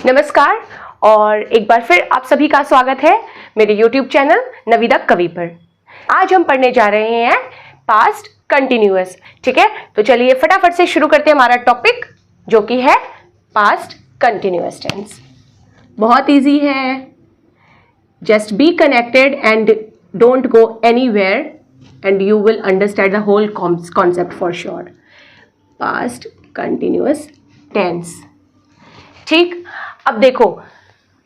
नमस्कार और एक बार फिर आप सभी का स्वागत है मेरे YouTube चैनल नविदा कवि पर। आज हम पढ़ने जा रहे हैं पास्ट कंटिन्यूअस। ठीक है, तो चलिए फटाफट से शुरू करते हैं हमारा टॉपिक जो कि है पास्ट कंटिन्यूअस टेंस। बहुत इजी है, just be connected and don't go anywhere and you will understand the whole concept for sure. Past continuous tense. ठीक, अब देखो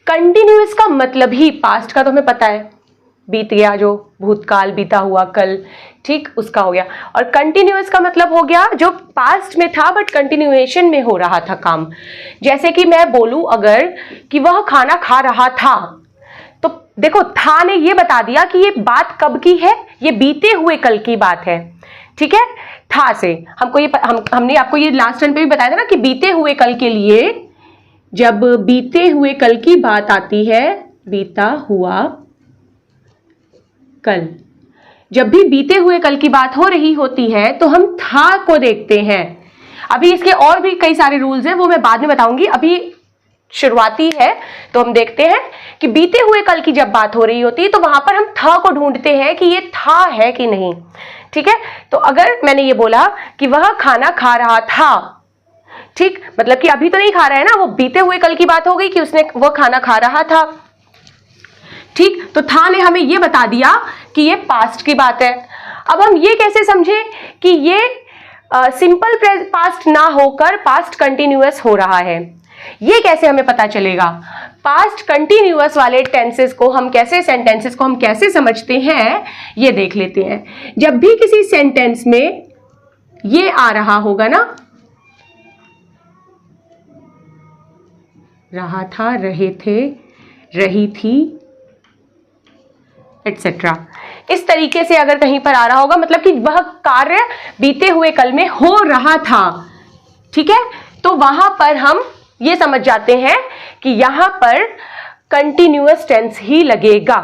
कंटिन्यूअस का मतलब ही पास्ट का तो हमें पता है, बीत गया, जो भूतकाल, बीता हुआ कल, ठीक, उसका हो गया। और कंटिन्यूअस का मतलब हो गया जो पास्ट में था बट कंटिन्यूएशन में हो रहा था काम। जैसे कि मैं बोलूं अगर कि वह खाना खा रहा था, तो देखो था ने ये बता दिया कि ये बात कब की है, ये बीते हुए कल की बात है। ठीक है, था से हमको ये हमने आपको ये लास्ट टर्न पे भी बताया था ना कि बीते हुए कल के लिए जब बीते हुए कल की बात आती है, बीता हुआ कल, जब भी बीते हुए कल की बात हो रही होती है तो हम था को देखते हैं। अभी इसके और भी कई सारे रूल्स हैं, वो मैं बाद में बताऊंगी, अभी शुरुआती है। तो हम देखते हैं कि बीते हुए कल की जब बात हो रही होती है तो वहां पर हम था को ढूंढते हैं कि ये था है कि नहीं। ठीक है, तो अगर मैंने ये बोला कि वह खाना खा रहा था, ठीक, मतलब कि अभी तो नहीं खा रहा है ना, वो बीते हुए कल की बात हो गई कि उसने वो खाना खा रहा था। ठीक, तो था ने हमें ये बता दिया कि ये पास्ट की बात है। अब हम ये कैसे समझे कि ये सिंपल पास्ट ना होकर पास्ट कंटिन्यूअस हो रहा है, ये कैसे हमें पता चलेगा? पास्ट कंटिन्यूअस वाले टेंसेस को हम कैसे, सेंटेंसेस को हम कैसे समझते हैं, ये देख लेते हैं। जब भी किसी सेंटेंस में ये आ रहा होगा ना, रहा था, रहे थे, रही थी, एटसेट्रा, इस तरीके से अगर कहीं पर आ रहा होगा मतलब कि वह कार्य बीते हुए कल में हो रहा था। ठीक है, तो वहां पर हम ये समझ जाते हैं कि यहां पर कंटिन्यूअस टेंस ही लगेगा।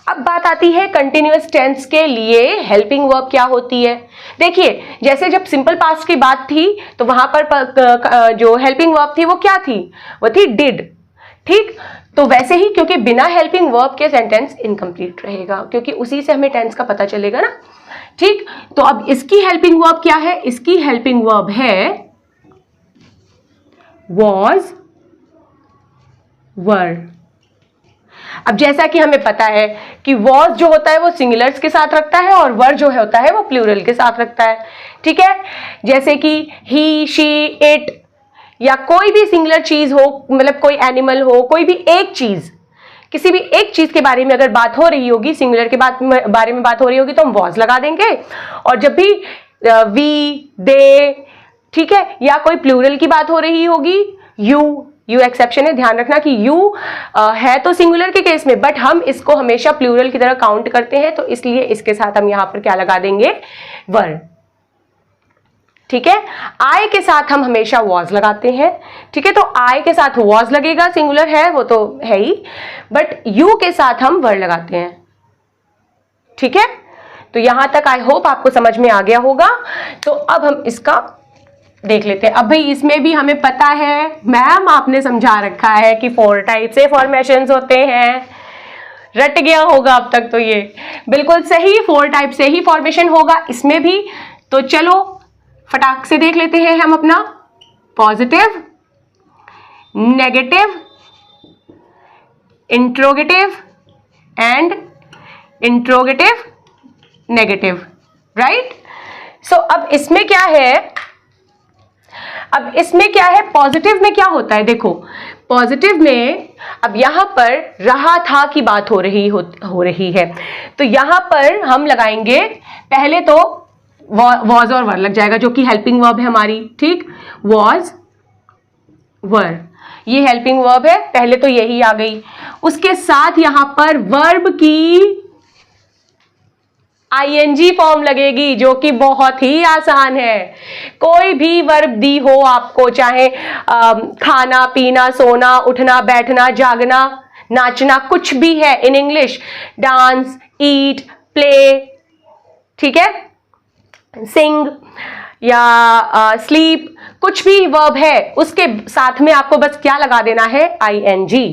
अब बात आती है कंटिन्यूअस टेंस के लिए हेल्पिंग वर्ब क्या होती है। देखिए, जैसे जब सिंपल पास्ट की बात थी तो वहां पर जो हेल्पिंग वर्ब थी वो क्या थी, वो थी डिड। ठीक, तो वैसे ही क्योंकि बिना हेल्पिंग वर्ब के सेंटेंस इनकम्प्लीट रहेगा, क्योंकि उसी से हमें टेंस का पता चलेगा ना। ठीक, तो अब इसकी हेल्पिंग वर्ब क्या है? इसकी हेल्पिंग वर्ब है was, were। अब जैसा कि हमें पता है कि was जो होता है वो सिंगुलर्स के साथ रखता है और were जो होता है वो प्लूरल के साथ रखता है। ठीक है, जैसे कि he, she, it या कोई भी सिंगुलर चीज हो, मतलब कोई एनिमल हो, कोई भी एक चीज, किसी भी एक चीज के बारे में अगर बात हो रही होगी, सिंगुलर के बारे में बात हो रही होगी तो हम was लगा देंगे। और जब भी we, they, ठीक है, या कोई प्लूरल की बात हो रही होगी, यू एक्सेप्शन है, ध्यान रखना कि यू है तो सिंगुलर के केस में, बट हम इसको हमेशा प्लूरल की तरह काउंट करते हैं, तो इसलिए इसके साथ हम यहां पर क्या लगा देंगे? वर। ठीक है, आई के साथ हम हमेशा वॉज लगाते हैं। ठीक है, तो आई के साथ वॉज लगेगा, सिंगुलर है वो तो है ही, बट यू के साथ हम वर लगाते हैं। ठीक है, तो यहां तक आई होप आपको समझ में आ गया होगा। तो अब हम इसका देख लेते हैं। अब भाई इसमें भी हमें पता है, मैम आपने समझा रखा है कि 4 टाइप से फॉर्मेशंस होते हैं, रट गया होगा अब तक तो, ये बिल्कुल सही, 4 टाइप से ही फॉर्मेशन होगा इसमें भी। तो चलो फटाक से देख लेते हैं हम अपना positive, negative, interrogative and interrogative negative, right. So अब इसमें क्या है, अब इसमें क्या है, पॉजिटिव में क्या होता है? देखो पॉजिटिव में अब यहां पर रहा था की बात हो रही है, तो यहां पर हम लगाएंगे पहले तो वॉज और वर लग जाएगा, जो कि हेल्पिंग वर्ब है हमारी। ठीक, वॉज, वर, ये हेल्पिंग वर्ब है, पहले तो यही आ गई। उसके साथ यहां पर वर्ब की आईएनजी फॉर्म लगेगी, जो कि बहुत ही आसान है। कोई भी वर्ब दी हो आपको, चाहे खाना, पीना, सोना, उठना, बैठना, जागना, नाचना, कुछ भी है in English, dance, eat, play, ठीक है, सिंग या स्लीप, कुछ भी वर्ब है उसके साथ में आपको बस क्या लगा देना है, आईएनजी,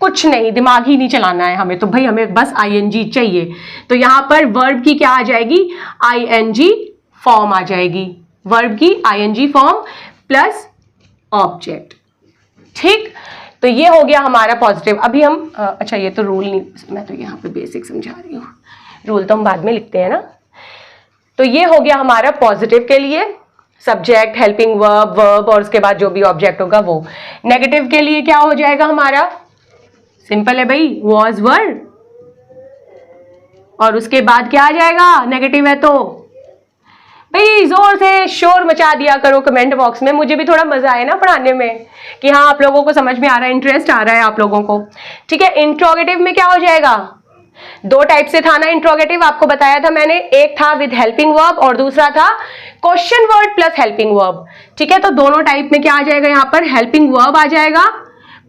कुछ नहीं, दिमाग ही नहीं चलाना है हमें, तो भाई हमें बस आईएनजी चाहिए। तो यहां पर वर्ब की क्या आ जाएगी, आईएनजी फॉर्म आ जाएगी, वर्ब की आईएनजी फॉर्म प्लस ऑब्जेक्ट। ठीक, तो ये हो गया हमारा पॉजिटिव। अभी हम अच्छा ये तो रूल नहीं, मैं तो यहाँ पे बेसिक समझा रही हूँ, रूल तो हम बाद में लिखते हैं ना। तो ये हो गया हमारा पॉजिटिव के लिए, सब्जेक्ट, हेल्पिंग वर्ब, वर्ब और उसके बाद जो भी ऑब्जेक्ट होगा वो। नेगेटिव के लिए क्या हो जाएगा हमारा, सिंपल है भाई, वॉज वर, और उसके बाद क्या आ जाएगा, नेगेटिव है तो भाई जोर से शोर मचा दिया करो कमेंट बॉक्स में, मुझे भी थोड़ा मजा आए ना पढ़ाने में, कि हाँ आप लोगों को समझ में आ रहा है, इंटरेस्ट आ रहा है आप लोगों को। ठीक है, इंट्रोगेटिव में क्या हो जाएगा, दो टाइप से था ना इंट्रोगेटिव, आपको बताया था मैंने, एक था विद हेल्पिंग वर्ब और दूसरा था question word plus helping verb. ठीक है, तो दोनों टाइप में क्या आ जाएगा, यहाँ पर हेल्पिंग वर्ब आ जाएगा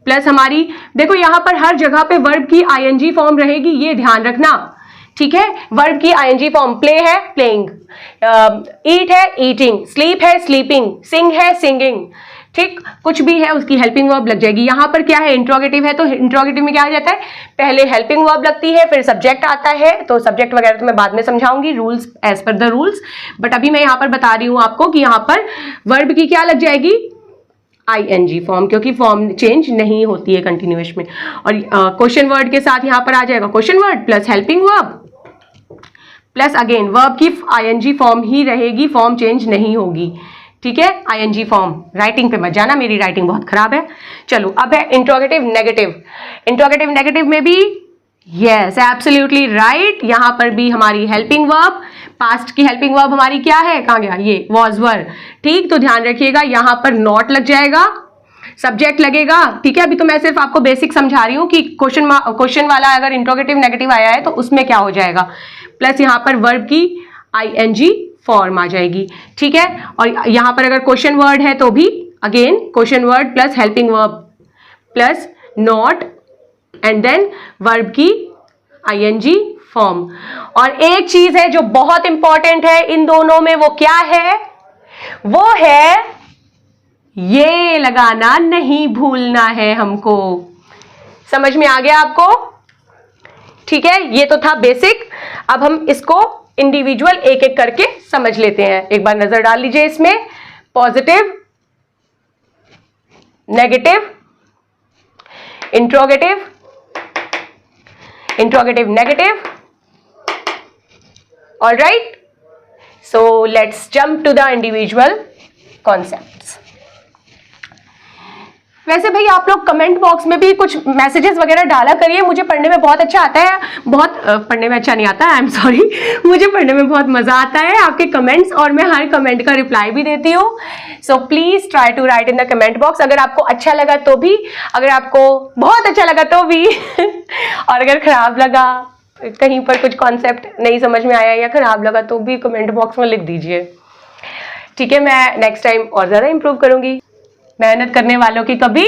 प्लस हमारी, देखो यहाँ पर हर जगह पे वर्ब की आईएनजी फॉर्म रहेगी, ये ध्यान रखना। ठीक है, वर्ब की आईएनजी फॉर्म, प्ले है प्लेइंग, ईट है ईटिंग, स्लीप है स्लीपिंग, सिंग है सिंगिंग। ठीक, कुछ भी है उसकी हेल्पिंग वर्ब लग जाएगी। यहां पर क्या है, इंट्रोगेटिव है, तो इंट्रोगेटिव में क्या आ जाता है, पहले हेल्पिंग वर्ब लगती है, फिर सब्जेक्ट आता है, तो सब्जेक्ट वगैरह तो मैं बाद में समझाऊंगी, rules as per the rules, but अभी मैं यहां पर बता रही हूं आपको कि यहां पर वर्ब की क्या लग जाएगी, आईएनजी फॉर्म, क्योंकि फॉर्म चेंज नहीं होती है कंटिन्यूअस में। और क्वेश्चन वर्ड के साथ यहां पर आ जाएगा question word plus helping verb plus again verb की आईएनजी फॉर्म ही रहेगी, फॉर्म चेंज नहीं होगी। ठीक है, आईएनजी फॉर्म, राइटिंग पे मत जाना, मेरी राइटिंग बहुत खराब है। चलो अब है इंट्रोगेटिव नेगेटिव। इंट्रोगेटिव नेगेटिव में भी यस एब्सोल्युटली राइट, यहां पर भी हमारी हेल्पिंग वर्ब, पास्ट की हेल्पिंग वर्ब हमारी क्या है, कहां गया ये, वॉज वर। ठीक, तो ध्यान रखिएगा यहां पर नॉट लग जाएगा, सब्जेक्ट लगेगा। ठीक है, अभी तो मैं सिर्फ आपको बेसिक समझा रही हूं कि क्वेश्चन वाला अगर इंट्रोगेटिव नेगेटिव आया है तो उसमें क्या हो जाएगा, प्लस यहां पर वर्ब की आईएनजी फॉर्म आ जाएगी। ठीक है, और यहां पर अगर क्वेश्चन वर्ड है तो भी again question word plus helping verb plus not and then verb की आईएनजी फॉर्म। और एक चीज है जो बहुत इंपॉर्टेंट है इन दोनों में, वो क्या है, वो है ये लगाना नहीं भूलना है हमको। समझ में आ गया आपको? ठीक है, ये तो था बेसिक। अब हम इसको इंडिविजुअल एक एक करके समझ लेते हैं। एक बार नजर डाल लीजिए इसमें, positive, negative, interrogative, interrogative negative. All right, so let's jump to the individual concepts. वैसे भाई आप लोग कमेंट बॉक्स में भी कुछ मैसेजेस वगैरह डाला करिए, मुझे पढ़ने में बहुत अच्छा आता है, बहुत पढ़ने में अच्छा नहीं आता है, आई एम सॉरी, मुझे पढ़ने में बहुत मजा आता है आपके कमेंट्स, और मैं हर कमेंट का रिप्लाई भी देती हूँ। So please try to write in the comment box, अगर आपको अच्छा लगा तो भी, अगर आपको बहुत अच्छा लगा तो भी और अगर खराब लगा, कहीं पर कुछ कॉन्सेप्ट नहीं समझ में आया या खराब लगा तो भी कमेंट बॉक्स में लिख दीजिए। ठीक है, मैं नेक्स्ट टाइम और ज्यादा इंप्रूव करूंगी। मेहनत करने वालों की कभी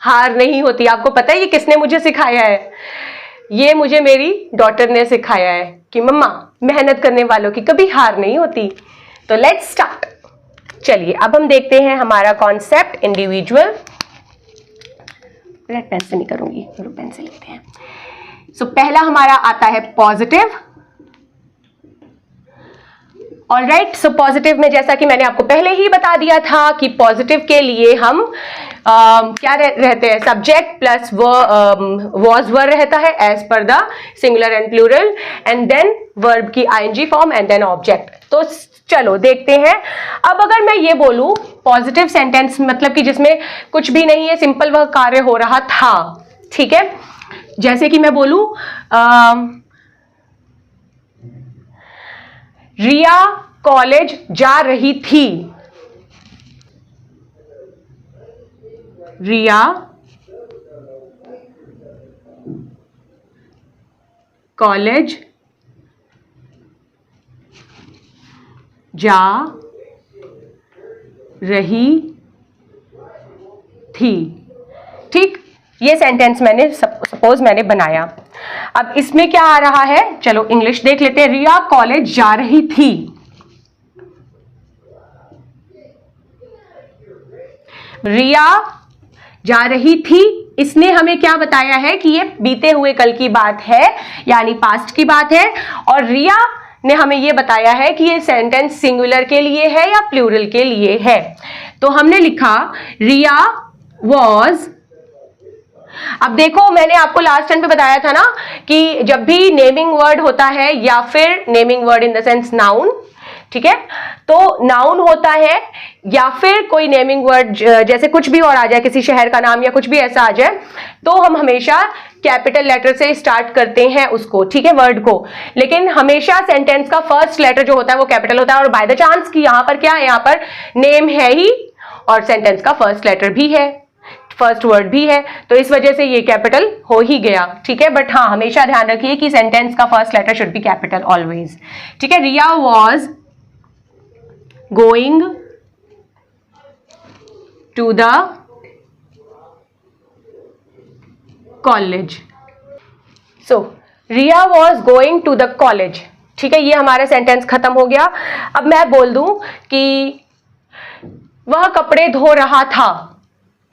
हार नहीं होती। आपको पता है ये किसने मुझे सिखाया है? ये मुझे मेरी डॉटर ने सिखाया है कि मम्मा मेहनत करने वालों की कभी हार नहीं होती। तो लेट्स स्टार्ट। चलिए अब हम देखते हैं हमारा कॉन्सेप्ट इंडिविजुअल। रेड पेन से नहीं करूंगी, ब्लू पेन से लिखते हैं। सो पहला हमारा आता है positive. All right, so positive में जैसा कि मैंने आपको पहले ही बता दिया था कि पॉजिटिव के लिए हम क्या रहते हैं, सब्जेक्ट प्लस वॉज वर रहता है as per the singular and plural, and then verb की ING form and then object. तो चलो देखते हैं। अब अगर मैं ये बोलूं पॉजिटिव सेंटेंस, मतलब कि जिसमें कुछ भी नहीं है, सिंपल वह कार्य हो रहा था। ठीक है, जैसे कि मैं बोलूं रिया कॉलेज जा रही थी। रिया कॉलेज जा रही थी। ठीक, ये सेंटेंस मैंने सपोज मैंने बनाया। अब इसमें क्या आ रहा है, चलो इंग्लिश देख लेते हैं। रिया कॉलेज जा रही थी। रिया जा रही थी, इसने हमें क्या बताया है कि ये बीते हुए कल की बात है, यानी पास्ट की बात है। और रिया ने हमें ये बताया है कि ये सेंटेंस सिंगुलर के लिए है या प्लूरल के लिए है। तो हमने लिखा रिया वॉज। अब देखो, मैंने आपको लास्ट टाइम पे बताया था ना कि जब भी नेमिंग वर्ड होता है या फिर naming word in the sense noun, ठीक है, तो नाउन होता है या फिर कोई नेमिंग वर्ड जैसे कुछ भी और आ जाए, किसी शहर का नाम या कुछ भी ऐसा आ जाए, तो हम हमेशा कैपिटल लेटर से स्टार्ट करते हैं उसको, ठीक है, वर्ड को। लेकिन हमेशा सेंटेंस का फर्स्ट लेटर जो होता है वो कैपिटल होता है। और बाय द चांस कि यहां पर क्या है, यहां पर नेम है ही और सेंटेंस का फर्स्ट लेटर भी है, फर्स्ट वर्ड भी है, तो इस वजह से ये कैपिटल हो ही गया, ठीक है। बट हाँ, हमेशा ध्यान रखिए कि सेंटेंस का first letter should be capital always, ठीक है। Riya was going to the college. So Riya was going to the college, ठीक है, ये हमारा सेंटेंस खत्म हो गया। अब मैं बोल दूं कि वह कपड़े धो रहा था,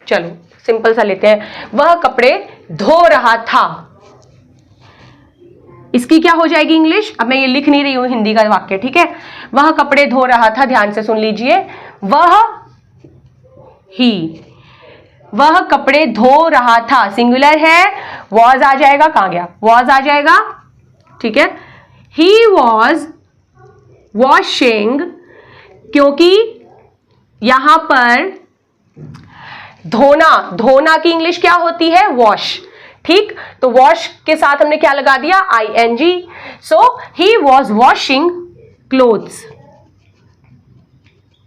चलो सिंपल सा लेते हैं, वह कपड़े धो रहा था, इसकी क्या हो जाएगी इंग्लिश। अब मैं ये लिख नहीं रही हूं हिंदी का वाक्य, ठीक है। वह कपड़े धो रहा था, ध्यान से सुन लीजिए, वह कपड़े धो रहा था, सिंगुलर है, वॉज आ जाएगा, कहां गया, वॉज आ जाएगा, ठीक है। ही वॉज वॉशिंग, क्योंकि यहां पर धोना, धोना की इंग्लिश क्या होती है, वॉश, ठीक। तो वॉश के साथ हमने क्या लगा दिया, ING। So he was washing clothes,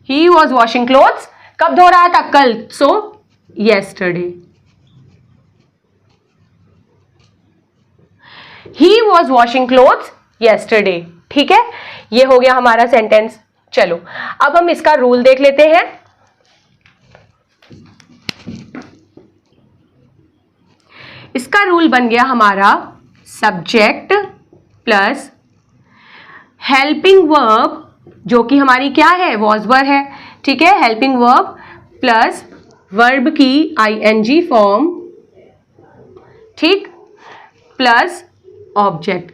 he was washing clothes, कब धो रहा था, कल, सो yesterday। he was washing clothes yesterday, ठीक है, ये हो गया हमारा सेंटेंस। चलो अब हम इसका रूल देख लेते हैं। इसका रूल बन गया हमारा सब्जेक्ट प्लस हेल्पिंग वर्ब, जो कि हमारी क्या है, वॉज वर्ब है, ठीक है, हेल्पिंग वर्ब प्लस वर्ब की ING फॉर्म, ठीक, प्लस ऑब्जेक्ट।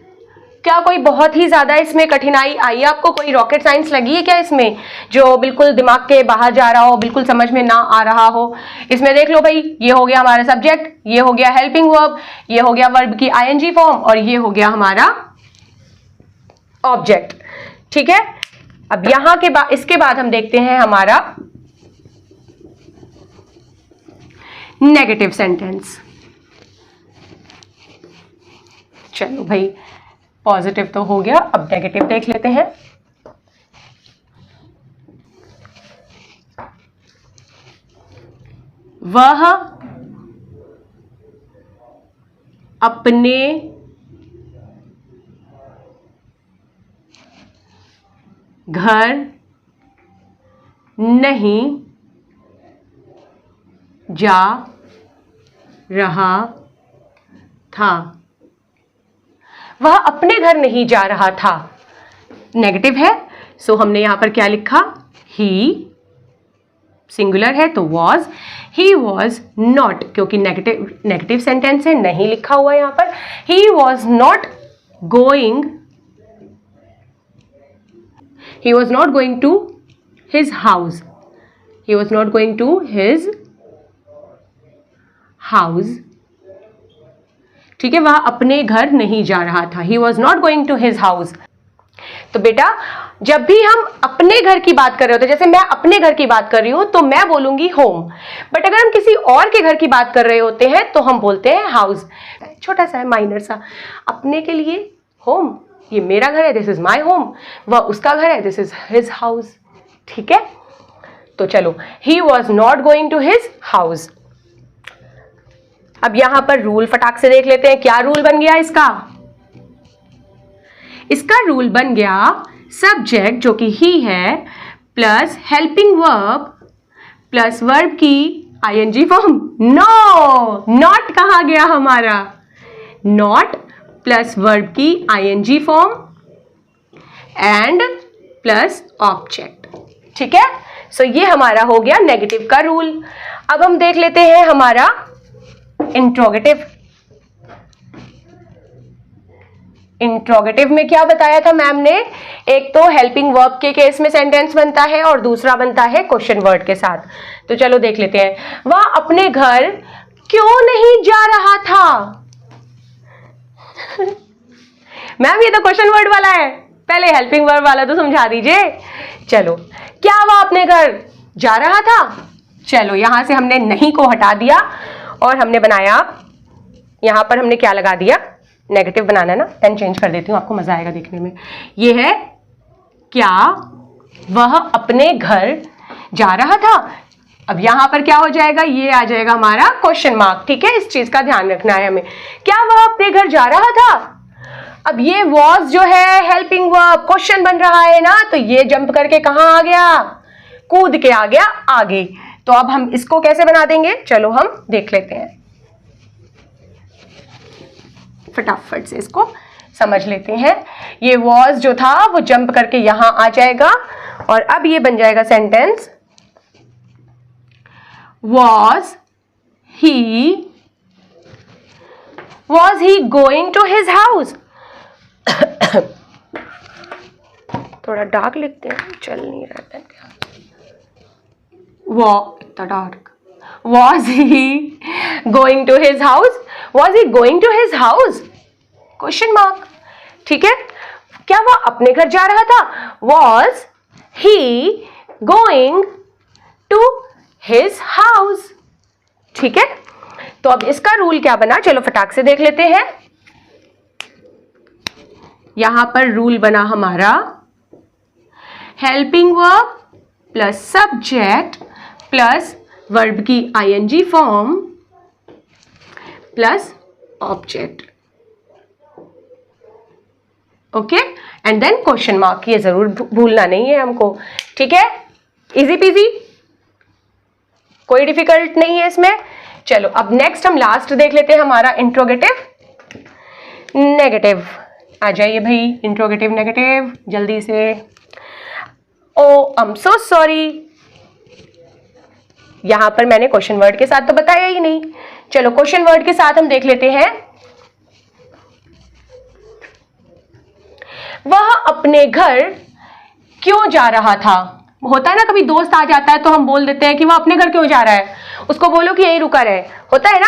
क्या कोई बहुत ही ज्यादा इसमें कठिनाई आई, आपको कोई रॉकेट साइंस लगी है क्या इसमें, जो बिल्कुल दिमाग के बाहर जा रहा हो, बिल्कुल समझ में ना आ रहा हो। इसमें देख लो भाई, ये हो गया हमारा सब्जेक्ट, ये हो गया हेल्पिंग वर्ब, ये हो गया वर्ब की ING फॉर्म और ये हो गया हमारा ऑब्जेक्ट, ठीक है। अब यहां के बाद, इसके बाद हम देखते हैं हमारा नेगेटिव सेंटेंस। चलो भाई, पॉजिटिव तो हो गया, अब नेगेटिव देख लेते हैं। वह अपने घर नहीं जा रहा था, वह अपने घर नहीं जा रहा था, नेगेटिव है, सो हमने यहां पर क्या लिखा, ही, सिंगुलर है तो वॉज, ही वॉज नॉट, क्योंकि नेगेटिव सेंटेंस है, नहीं लिखा हुआ यहां पर, ही was not going, he was not going to his house, he was not going to his house, ठीक है, वह अपने घर नहीं जा रहा था, he was not going to his house। तो बेटा, जब भी हम अपने घर की बात कर रहे होते हैं, जैसे मैं अपने घर की बात कर रही हूं तो मैं बोलूंगी होम, बट अगर हम किसी और के घर की बात कर रहे होते हैं तो हम बोलते हैं हाउस। छोटा सा है, माइनर सा, अपने के लिए होम, ये मेरा घर है, दिस इज माई होम, वह उसका घर है, दिस इज हिज हाउस, ठीक है। तो चलो, he was not going to his house. अब यहां पर रूल फटाक से देख लेते हैं, क्या रूल बन गया इसका। इसका रूल बन गया सब्जेक्ट, जो कि ही है, plus helping verb plus verb की ING फॉर्म। नो, नॉट कहा गया हमारा, नॉट प्लस वर्ब की ING form and plus object, ठीक है। सो ये हमारा हो गया नेगेटिव का रूल। अब हम देख लेते हैं हमारा इंट्रोगेटिव। इंट्रोगेटिव में क्या बताया था मैम ने, एक तो हेल्पिंग वर्ब के केस में सेंटेंस बनता है और दूसरा बनता है क्वेश्चन वर्ड के साथ। तो चलो देख लेते हैं। वह अपने घर क्यों नहीं जा रहा था? मैम ये तो क्वेश्चन वर्ड वाला है, पहले हेल्पिंग वर्ब वाला तो समझा दीजिए। चलो, क्या वह अपने घर जा रहा था? चलो यहां से हमने नहीं को हटा दिया और हमने बनाया, यहां पर हमने क्या लगा दिया, नेगेटिव बनाना है ना, पेन चेंज कर देती हूँ, आपको मजा आएगा देखने में। ये है क्या वह अपने घर जा रहा था। अब यहां पर क्या हो जाएगा, ये आ जाएगा हमारा क्वेश्चन मार्क। ठीक है, इस चीज का ध्यान रखना है हमें। क्या वह अपने घर जा रहा था? अब ये वॉज जो है हेल्पिंग वर्ब, क्वेश्चन बन रहा है ना, तो ये जंप करके कहां आ गया, कूद के आ गया आगे। तो अब हम इसको कैसे बना देंगे, चलो हम देख लेते हैं, फटाफट से इसको समझ लेते हैं। ये वॉज जो था वो जंप करके यहां आ जाएगा और अब ये बन जाएगा sentence, was he going to his house? थोड़ा डार्क लिखते हैं, चल नहीं रहा क्या, वो इतना dark. Was he going to his house? Was he going to his house? Question mark. ठीक है, क्या वह अपने घर जा रहा था? Was he going to his house? ठीक है, तो अब इसका रूल क्या बना, चलो फटाक से देख लेते हैं। यहां पर रूल बना हमारा helping verb plus subject plus verb की ING form plus object. Okay, and then question mark, ये जरूर भूलना नहीं है हमको। ठीक है, इजी पीजी, कोई डिफिकल्ट नहीं है इसमें। चलो अब नेक्स्ट हम लास्ट देख लेते हैं, हमारा इंट्रोगेटिव नेगेटिव। आ जाइए भाई, इंट्रोगेटिव नेगेटिव जल्दी से। ओ आई एम सो सॉरी, यहां पर मैंने क्वेश्चन वर्ड के साथ तो बताया ही नहीं। चलो क्वेश्चन वर्ड के साथ हम देख लेते हैं। वह अपने घर क्यों जा रहा था? होता है ना, कभी दोस्त आ जाता है तो हम बोल देते हैं कि वह अपने घर क्यों जा रहा है, उसको बोलो कि यहीं रुका रहे, होता है ना।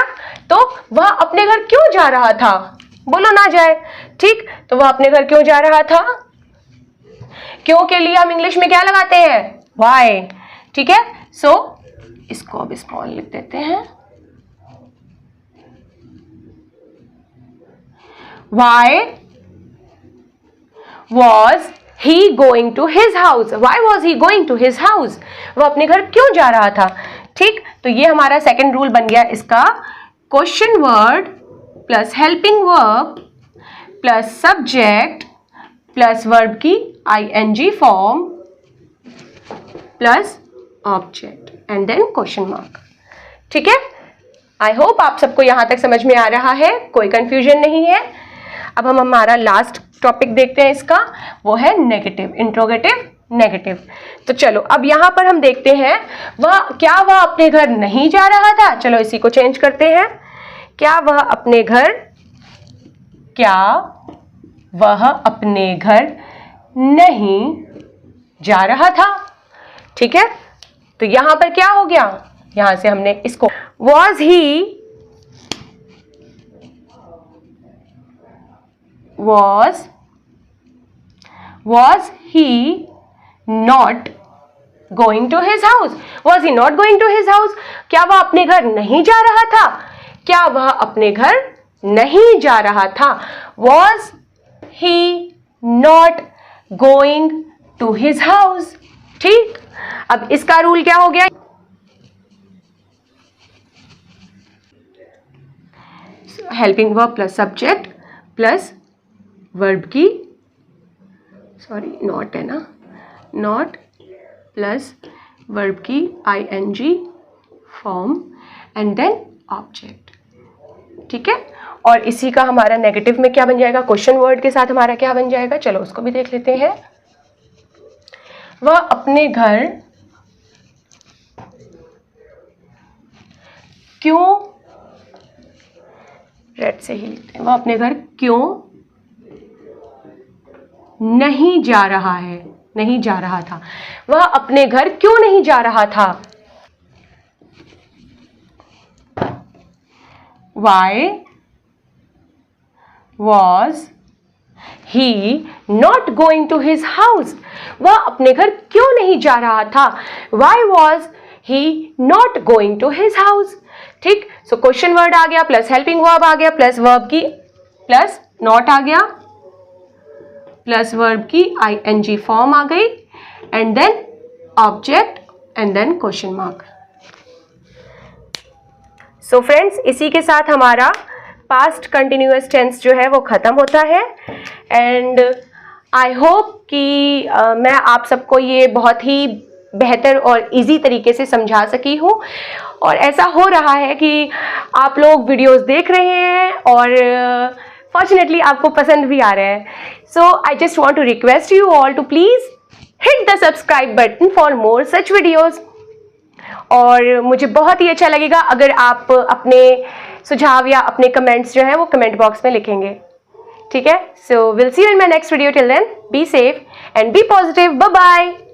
तो वह अपने घर क्यों जा रहा था, बोलो ना जाए। ठीक, तो वह अपने घर क्यों जा रहा था, क्यों के लिए हम इंग्लिश में क्या लगाते हैं, वाई। ठीक है, सो इसको अब स्मॉल लिख देते हैं, Y was he going to his house? Why was he going to his house? वो अपने घर क्यों जा रहा था। ठीक, तो ये हमारा सेकंड रूल बन गया इसका, question word plus helping verb plus subject plus verb की ING form plus object and then question mark. ठीक है, आई होप आप सबको यहां तक समझ में आ रहा है, कोई कंफ्यूजन नहीं है। अब हम हमारा लास्ट टॉपिक देखते हैं इसका, वो है नेगेटिव, इंट्रोगेटिव नेगेटिव। तो चलो अब यहां पर हम देखते हैं, क्या वह अपने घर नहीं जा रहा था। चलो इसी को चेंज करते हैं, क्या वह अपने घर नहीं जा रहा था। ठीक है, तो यहां पर क्या हो गया, यहां से हमने इसको was he not going to his house? Was he not going to his house? क्या वह अपने घर नहीं जा रहा था, क्या वह अपने घर नहीं जा रहा था। Was he not going to his house? ठीक, अब इसका रूल क्या हो गया, helping verb plus subject plus verb की, सॉरी नॉट है ना, नॉट प्लस वर्ब की ING form and then object. ठीक है, और इसी का हमारा नेगेटिव में क्या बन जाएगा, क्वेश्चन वर्ड के साथ हमारा क्या बन जाएगा, चलो उसको भी देख लेते हैं। वह अपने घर क्यों, रेड से ही लिखते हैं, वह अपने घर क्यों नहीं जा रहा है, नहीं जा रहा था, वह अपने घर क्यों नहीं जा रहा था। Why was he not going to his house? वह अपने घर क्यों नहीं जा रहा था। Why was he not going to his house? ठीक, सो क्वेश्चन वर्ड आ गया, प्लस हेल्पिंग वर्ब आ गया, प्लस वर्ब की प्लस नॉट आ गया, प्लस वर्ब की ing फॉर्म आ गई, and then object and then question mark. So friends, इसी के साथ हमारा पास्ट कंटिन्यूअस टेंस जो है वो ख़त्म होता है। एंड आई होप कि मैं आप सबको ये बहुत ही बेहतर और इजी तरीके से समझा सकी हूँ, और ऐसा हो रहा है कि आप लोग वीडियोस देख रहे हैं और फॉर्चुनेटली आपको पसंद भी आ रहे हैं। So I just want to request you all to please hit the subscribe button for more such videos. और मुझे बहुत ही अच्छा लगेगा अगर आप अपने सुझाव या अपने कमेंट्स जो हैं वो कमेंट बॉक्स में लिखेंगे। ठीक है, so will see you in my next video. Till then be safe and be positive. Bye bye.